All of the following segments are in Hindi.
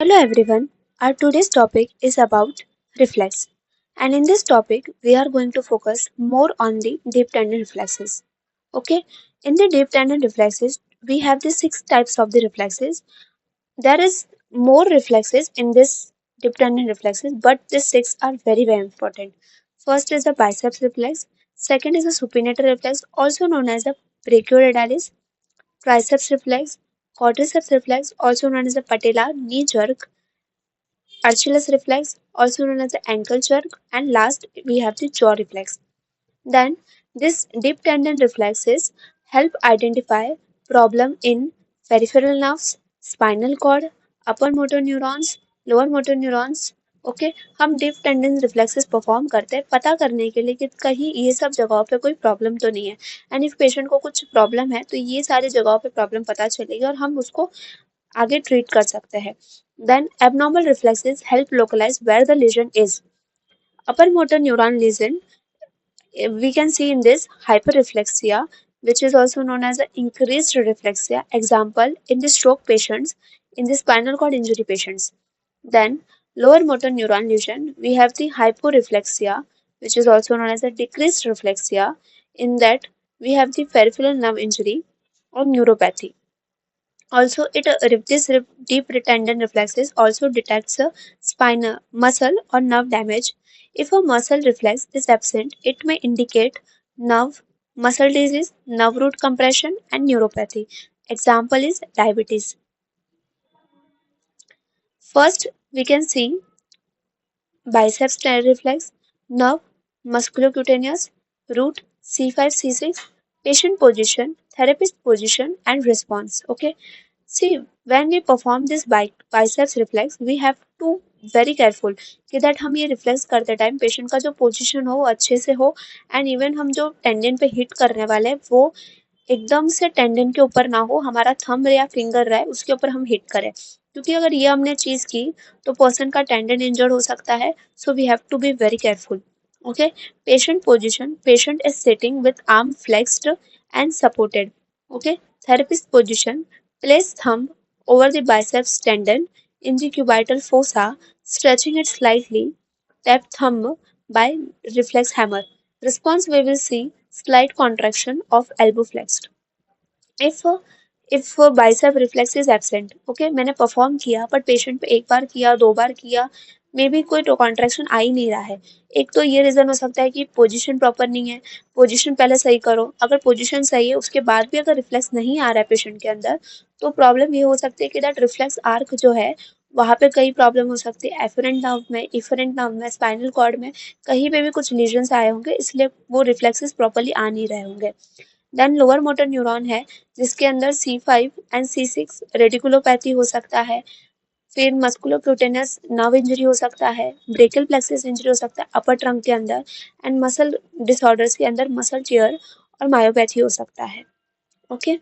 Hello everyone. Our today's topic is about reflex. And in this topic, we are going to focus more on the deep tendon reflexes. Okay? In the deep tendon reflexes, we have the six types of the reflexes. There is more reflexes in this deep tendon reflexes, but these six are very important. First is the biceps reflex. Second is the supinator reflex, also known as the brachioradialis. Triceps reflex, quadriceps reflex, also known as the patella knee jerk, Achilles reflex, also known as the ankle jerk, and last we have the jaw reflex. Then this deep tendon reflexes help identify problem in peripheral nerves, spinal cord, upper motor neurons, lower motor neurons. Okay हम डीप टेंडन रिफ्लेक्सेस परफॉर्म करते हैं पता करने के लिए कि कहीं ये सब जगहों पे कोई प्रॉब्लम तो नहीं है एंड इफ पेशेंट को कुछ प्रॉब्लम है तो ये सारी जगहों पे प्रॉब्लम पता चलेगी और हम उसको आगे ट्रीट कर सकते हैं. Then abnormal reflexes help localize where the lesion is. Upper motor neuron lesion, we can see in this hyperreflexia, which is also known as the increased reflexia. Example in the stroke patients, in the spinal cord injury patients. Then lower motor neuron lesion, we have the hyporeflexia, which is also known as the decreased reflexia. In that, we have the peripheral nerve injury or neuropathy. Also, deep tendon reflexes also detects a spinal muscle or nerve damage. If a muscle reflex is absent, it may indicate nerve, muscle disease, nerve root compression, and neuropathy. Example is diabetes. First, we can see biceps reflex, nerve, musculocutaneous, root, C5, C6, patient position, therapist position, and response. Okay. See, when we perform this biceps reflex, we have to very careful कि that हम ये रिफ्लेक्स करते टाइम पेशेंट का जो पोजीशन हो वो अच्छे से हो एंड इवन हम जो टेंडन पे हिट करने वाले हैं वो एकदम से टेंडन के ऊपर ना हो हमारा थंब या फिंगर रहे उसके ऊपर हम हिट करें क्योंकि अगर ये हमने चीज की तो पर्सन का टेंडन इंजर्ड हो सकता है so we have to be very careful. Okay, patient position. Patient is sitting with arm flexed and supported. Okay, therapist position. Place thumb over the biceps tendon in the cubital fossa, stretching it slightly. Tap thumb by reflex hammer. Response we will see slight contraction of elbow flexed. If bicep reflex is absent okay मैंने परफॉर्म किया बट पेशेंट पे एक बार किया दो बार किया मे बी कोई तो कॉन्ट्रैक्शन आ ही नहीं रहा है. एक तो ये रीजन हो सकता है कि पोजीशन प्रॉपर नहीं है. पोजीशन पहले सही करो. अगर पोजीशन सही है उसके बाद भी अगर रिफ्लेक्स नहीं आ रहा है पेशेंट के अंदर तो प्रॉब्लम ये हो सकती है कि दैट रिफ्लेक्स आर्क जो है वहां पे कई प्रॉब्लम हो सकती है एफरेंट नर्व में इफरेंट नर्व में स्पाइनल कॉर्ड में कहीं पे भी कुछ लीजन्स आए होंगे इसलिए वो रिफ्लेक्सेस प्रॉपरली आ नहीं रहे होंगे. देन लोअर मोटर न्यूरॉन है जिसके अंदर C5 एंड C6 रेडिकुलोपैथी हो सकता है. फिर मस्कुलोक्यूटेनियस नर्व इंजरी हो सकता है. ब्रेकियल प्लेक्सिस इंजरी हो सकता है अपर ट्रंक के अंदर एंड मसल डिसऑर्डर्स के अंदर मसल टियर और मायोपैथी हो सकता है. Okay.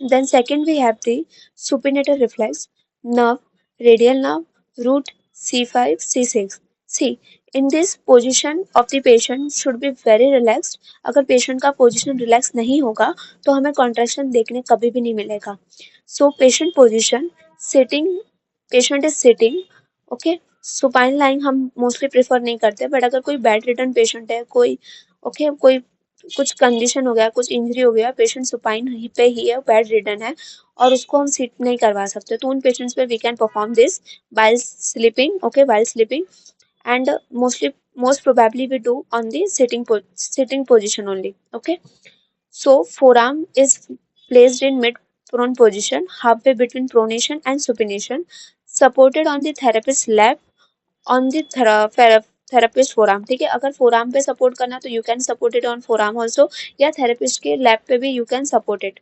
Then second we have the supinator reflex nerve, radial nerve, root C5, C6. See, in this position of the patient should be very relaxed. अगर पेशेंट का पोजीशन रिलैक्स नहीं होगा तो हमें कॉन्ट्रैक्शन देखने कभी भी नहीं मिलेगा. So patient position sitting. Patient is sitting. Okay. Supine lying हम मोस्टली प्रेफर नहीं करते बट अगर कोई बेड रिटर्न पेशेंट है कोई कोई कुछ कंडीशन हो गया कुछ इंजरी हो गया पेशेंट सुपाइन पे ही है बेड रिडन है और उसको हम सीट नहीं करवा सकते तो उन पेशेंट्स पे we can perform this while sleeping. Okay, while sleeping and most probably we do on the sitting position only. Okay, so forearm is placed in mid prone position halfway between pronation and supination, supported on the therapist's lap on the therapist forearm. ठीक है अगर फोराम पे सपोर्ट करना तो you can support it on forearm also या थेरेपिस्ट के लैप पे भी you can support it.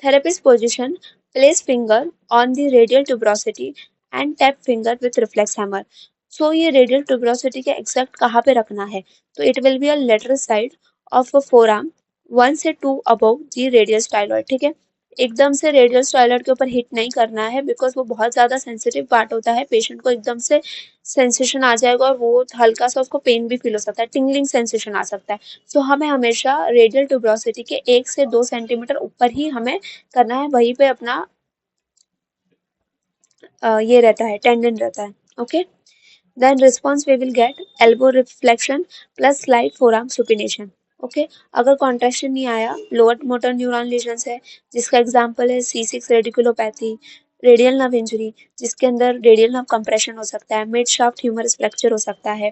Therapist position. Place finger on the radial tuberosity and tap finger with reflex hammer. So ये रेडियल ट्यूबरोसिटी के एग्जैक्ट कहाँ पे रखना है तो it will be a lateral side of a forum 1 से 2 अबव द रेडियल स्टाइलॉइड. ठीक है एकदम से रेडियल स्टाइलॉइड के ऊपर हिट नहीं करना है बिकॉज वो बहुत ज्यादा सेंसिटिव पार्ट होता है पेशेंट को एकदम से सेंसेशन आ जाएगा और वो हल्का सा उसको पेन भी फील हो सकता है टिंगलिंग सेंसेशन आ सकता है. सो हमें हमेशा रेडियल ट्यूबरोसिटी के 1 से 2 सेंटीमीटर ऊपर ही हमें करना है वहीं पे अपना ये रहता है, टेंडन रहता है. Okay. Then response we will get elbow reflection plus slide forearm supination. Okay. अगर कॉन्ट्रैक्शन नहीं आया, लोअर मोटर न्यूरॉन लीजन्स है, जिसका एग्जांपल है C6 radiculopathy, radial nerve injury जिसके अंदर रेडियल नर्व कंप्रेशन हो सकता है, मिड शाफ्ट ह्यूमरस फ्रैक्चर हो सकता है,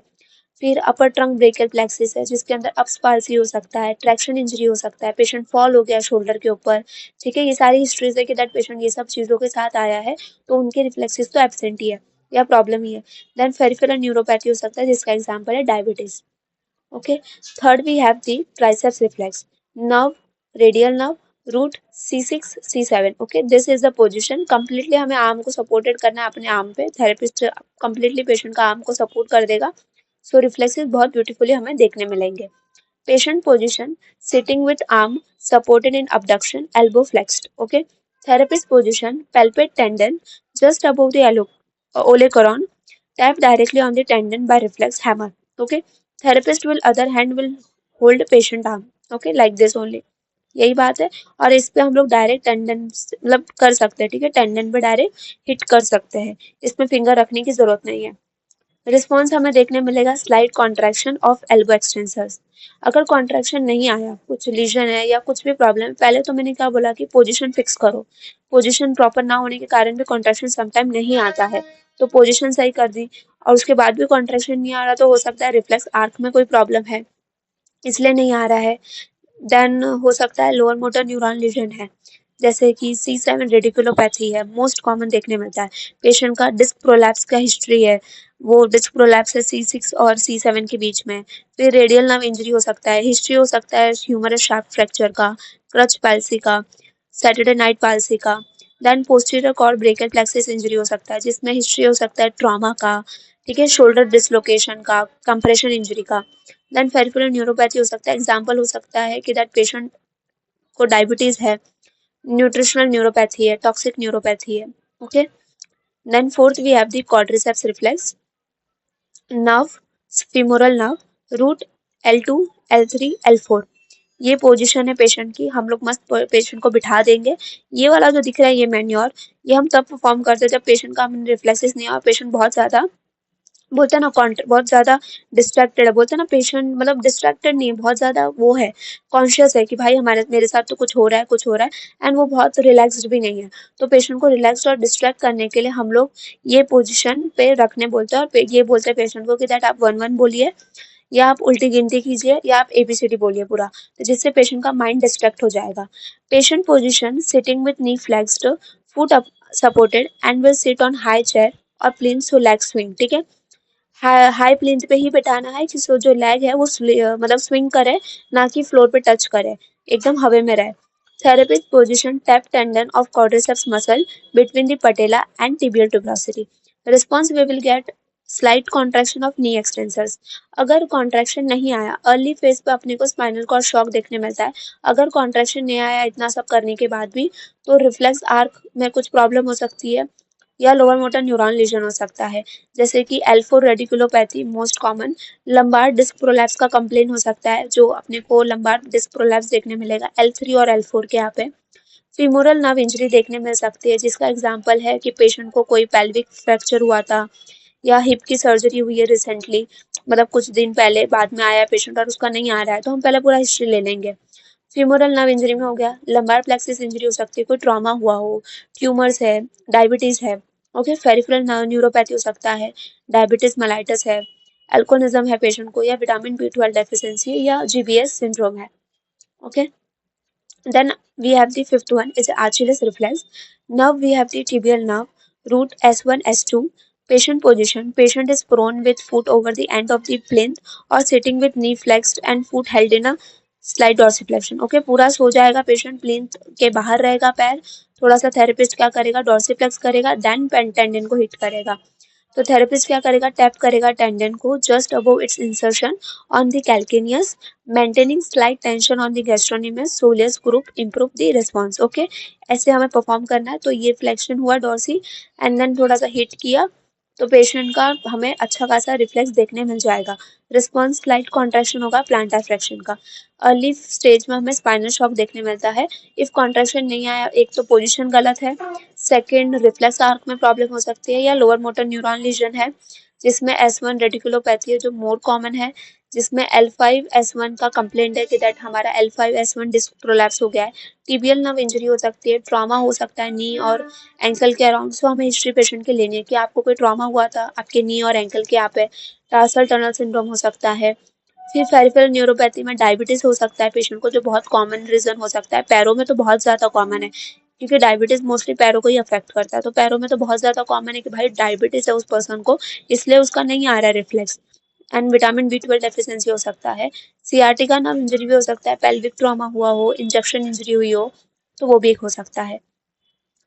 फिर अपर ट्रंक ब्रेकियल प्लेक्सिस है जिसके अंदर अप्स पाल्सी हो सकता है, ट्रैक्शन इंजरी हो सकता है, पेशेंट फॉल हो गया शोल्डर के ऊपर. ठीक है, ये सारी हिस्ट्रीज है कि दैट पेशेंट ये सब चीज़ों के साथ आया है, तो उनके रिफ्लेक्सेस तो एब्सेंट ही है या प्रॉब्लम ही है. देन फेरिफेरल न्यूरोपैथी हो सकता है जिसका एग्जाम्पल है diabetes. Okay. Third we have the triceps reflex, nerve, radial nerve, root, C6 C7. Okay, this is the position. Completely हमें आर्म को सपोर्टेड करना है अपने आर्म पे. थेरेपिस्ट कंप्लीटली पेशेंट का आर्म को सपोर्ट कर देगा. सो रिफ्लेक्सेस बहुत ब्यूटीफुली हमें देखने मिलेंगे. Patient position, sitting with arm supported in abduction, elbow flexed. Okay. Therapist position, palpate tendon just above the olecranon. Tap directly on the tendon by reflex hammer. Okay. Therapist will other hand will hold patient arm. Okay, like this only. यही बात है. और इस पे हम लोग डायरेक्ट टेंडन मतलब कर सकते हैं. ठीक है, टेंडन पे डायरेक्ट हिट कर सकते हैं. इसमें फिंगर रखने की जरूरत नहीं है. रिस्पॉन्स हमें देखने मिलेगा slide contraction of elbow extensors. अगर कॉन्ट्रैक्शन नहीं आया, कुछ लीजन है या कुछ भी प्रॉब्लम है, पहले तो मैंने क्या बोला कि पोजीशन फिक्स करो. पोजीशन प्रॉपर ना होने के कारण भी कॉन्ट्रैक्शन समटाइम नहीं आता है, तो पोजीशन सही कर दी और उसके बाद भी कॉन्ट्रैक्शन नहीं आ रहा, तो हो सकता है रिफ्लेक्स आर्क में कोई प्रॉब्लम है इसलिए नहीं आ रहा है. देन हो सकता है लोअर मोटर न्यूरॉन लीजन है, जैसे कि C7 रेडिकुलोपैथी है, मोस्ट कॉमन देखने मिलता है. पेशेंट का डिस्क प्रोलैप्स का हिस्ट्री है, वो डिस्क प्रोलैप्स है C6 और C7 के बीच में. फिर रेडियल नर्व इंजरी हो सकता है, हिस्ट्री हो सकता है ह्यूमरस शाफ्ट फ्रैक्चर का, क्रच पैल्सी का, सैटरडे नाइट पाल्सी का. Then posterior cord brachial plexus injury हो सकता है जिसमें हिस्ट्री हो सकता है ट्रॉमा का. ठीक है, शोल्डर डिसलोकेशन का, कंप्रेशन इंजरी का. देन पेरिफेरल न्यूरोपैथी हो सकता है, एग्जाम्पल हो सकता है कि दैट पेशेंट को डायबिटीज है, न्यूट्रिशनल न्यूरोपैथी है, टॉक्सिक न्यूरोपैथी है. Okay. Then fourth we have the quadriceps reflex, nerve, femoral nerve, root, L2 L3 L4. ये पोजीशन है पेशेंट की. हम लोग मस्त पेशेंट को बिठा देंगे. ये वाला जो दिख रहा है ये मैन्योर, ये हम तब परफॉर्म करते हैं जब पेशेंट का रिफ्लेक्सेस नहीं और पेशेंट बहुत ज्यादा बोलते हैं ना बहुत ज्यादा डिस्ट्रैक्टेड है. बोलते हैं ना पेशेंट मतलब डिस्ट्रैक्टेड नहीं है, बहुत ज्यादा वो है, कॉन्शियस है कि भाई हमारे मेरे साथ तो कुछ हो रहा है कुछ हो रहा है, एंड वो बहुत रिलैक्स्ड भी नहीं है. तो पेशेंट को रिलैक्स और डिस्ट्रैक्ट करने के लिए हम लोग ये पोजीशन पे रखने बोलते हैं और ये बोलते हैं पेशेंट को कि दैट आप 1-1 बोलिए या आप उल्टी गिनती कीजिए या आप ABCD बोलिए पूरा, तो जिससे पेशेंट का माइंड डिस्ट्रैक्ट हो जाएगा. Patient position, sitting with knee flexed, foot up supported and will sit on high chair और प्लीन सो लेग स्विंग. ठीक है, हाई प्लेन्थ पे ही बिठाना है कि सो जो लेग है वो मतलब स्विंग करे, ना कि फ्लोर पे टच करे, एकदम हवा में रहे. Therapist position, tap tendon of quadriceps muscle between the patella and tibial tuberosity. Response we will get slight contraction of knee extensors. अगर कॉन्ट्रैक्शन नहीं आया, अर्ली फेज पे अपने को स्पाइनल कॉर्ड शॉक देखने मिलता है. अगर कॉन्ट्रैक्शन नहीं आया इतना सब करने के बाद भी, तो रिफ्लेक्स आर्क में कुछ प्रॉब्लम हो सकती है या लोअर मोटर न्यूरॉन लीजन हो सकता है, जैसे कि L4 radiculopathy most common. Lumbar disc prolapse का कंप्लेन हो सकता है, जो अपने को लंबार डिस्क प्रोलैप्स देखने मिलेगा L3 और L4 के यहाँ पे. फीमोरल नर्व इंजरी देखने मिल सकती है, जिसका एग्जांपल है कि पेशेंट को कोई पेल्विक फ्रैक्चर हुआ था या हिप की सर्जरी हुई है रिसेंटली, मतलब कुछ दिन पहले, बाद में आया पेशेंट और उसका नहीं आ रहा है, तो हम पहले पूरा हिस्ट्री ले लेंगे. फीमोरल नर्व इंजरी में हो गया, लंबार प्लेक्सिस इंजरी हो सकती है, कोई ट्रॉमा हुआ हो, ट्यूमर्स है, डायबिटीज है. ओके. फेरिफेरल न्यूरोपैथी हो सकता है, डायबिटीज मेलाइटस है, एल्कोनिज्म है पेशेंट को, या विटामिन B12 डेफिशिएंसी या GBS सिंड्रोम है. Okay. Then we have the fifth one is Achilles reflex. Now we have the tibial nerve, root S1 S2. Patient position, patient is prone with foot over the end of the plinth or sitting with knee flexed and foot held in a slight dorsiflexion. Okay, पूरा सो जाएगा पेशेंट, प्लिंथ के बाहर रहेगा पैर, थोड़ा सा थेरेपिस्ट क्या करेगा, डॉर्सिफ्लेक्स करेगा, देन टेंडन को हिट करेगा. तो थेरेपिस्ट क्या करेगा, टैप करेगा टेंडन को just above its insertion on the calcaneus, maintaining slight tension on the gastrocnemius soleus group, improve the response. Okay, ऐसे हमें परफॉर्म करना है. तो ये फ्लेक्शन हुआ डॉर्सी, एंड देन थोड़ा सा हिट किया तो पेशेंट का हमें अच्छा खासा रिफ्लेक्स देखने मिल जाएगा। रिस्पॉन्स स्लाइट कॉन्ट्रैक्शन होगा प्लांटर फ्लेक्शन का। अर्ली स्टेज में हमें स्पाइनल शॉक देखने मिलता है। इफ कॉन्ट्रैक्शन नहीं आया, एक तो पोजीशन गलत है, सेकंड रिफ्लेक्स आर्क में प्रॉब्लम हो सकती है, या लोअर मोटर न्यूरॉन लीजन है जिसमें S1 रेटिकुलोपैथी है जो मोर कॉमन है, जिसमें L5S1 का कंप्लेंट है कि दैट हमारा L5S1 डिस्क प्रोलैप्स हो गया है। टिबियल नर्व इंजरी हो सकती है, ट्रॉमा हो सकता है नी और एंकल के अराउंड। सो हमें हिस्ट्री पेशेंट की लेनी है कि आपको कोई ट्रॉमा हुआ था आपके नी और एंकल के यहाँ पे। टार्सल टनल सिंड्रोम हो सकता है। फिर पेरिफेरल न्यूरोपैथी में डायबिटीज हो सकता है पेशेंट को, जो बहुत कॉमन रीजन हो सकता है। पैरों में तो बहुत ज्यादा कॉमन है क्योंकि डायबिटीज मोस्टली पैरों को ही अफेक्ट करता है, तो पैरों में तो बहुत ज्यादा कॉमन है कि भाई डायबिटीज है उस पर्सन को, इसलिए उसका नहीं आ रहा है reflex. And vitamin B12 deficiency हो सकता है। सीआरटी नर्व इंजरी भी हो सकता है, पेल्विक ट्रॉमा हुआ हो, इंजेक्शन इंजरी हुई हो, तो वो भी एक हो सकता है।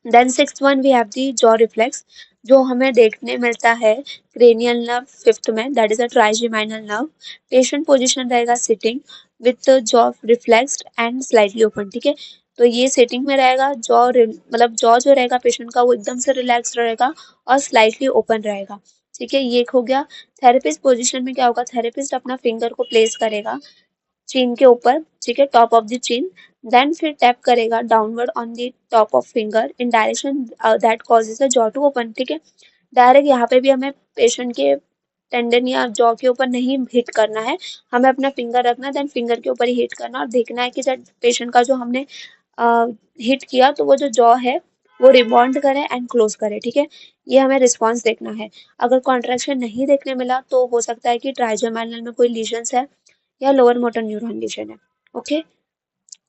Then sixth one we have the jaw reflex, जो हमें देखने मिलता है क्रेनियल नर्व फिफ्थ में, that is a trigeminal nerve. Patient position रहेगा sitting with jaw relaxed and slightly open, ठीक है। तो ये सिटिंग में रहेगा, मतलब जॉ जो रहेगा पेशेंट का वो एकदम से रिलैक्स रहेगा और स्लाइटली ओपन रहेगा, ठीक है। ये एक हो गया। थेरेपिस्ट पोजीशन में क्या होगा, थेरेपिस्ट अपना फिंगर को प्लेस करेगा चीन के ऊपर, ठीक है, top of the chin. Then फिर टैप करेगा downward on the top of finger in direction that causes the jaw to open, ठीक है। डायरेक्ट यहाँ पे भी हमें पेशेंट के टेंडन या जॉ के ऊपर नहीं हिट करना है, हमें अपना फिंगर रखना है, देन फिंगर के ऊपर ही हिट करना और देखना है कि जब पेशेंट का जो हमने हिट किया तो वो जो जॉ है वो रिबॉन्ड करे एंड क्लोज करे, ठीक है। ये हमें रिस्पॉन्स देखना है। अगर कॉन्ट्रैक्शन नहीं देखने मिला तो हो सकता है कि ट्राइजेमाइनल में कोई लीजन्स है या लोअर मोटर न्यूरॉन लीजन है। ओके,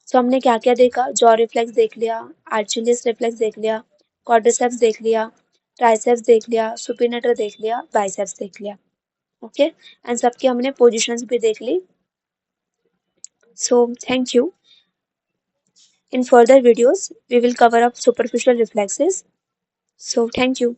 सो हमने क्या क्या देखा, जॉ रिफ्लेक्स देख लिया, आर्चिलिस रिफ्लेक्स देख लिया, क्वाड्रिसेप्स देख लिया, ट्राइसेप्स देख लिया, सुपिनेटर देख लिया, बाइसेप्स देख लिया। ओके, एंड सबकी हमने पोजीशंस भी देख ली। So thank you. In further videos we will cover up superficial reflexes, so thank you.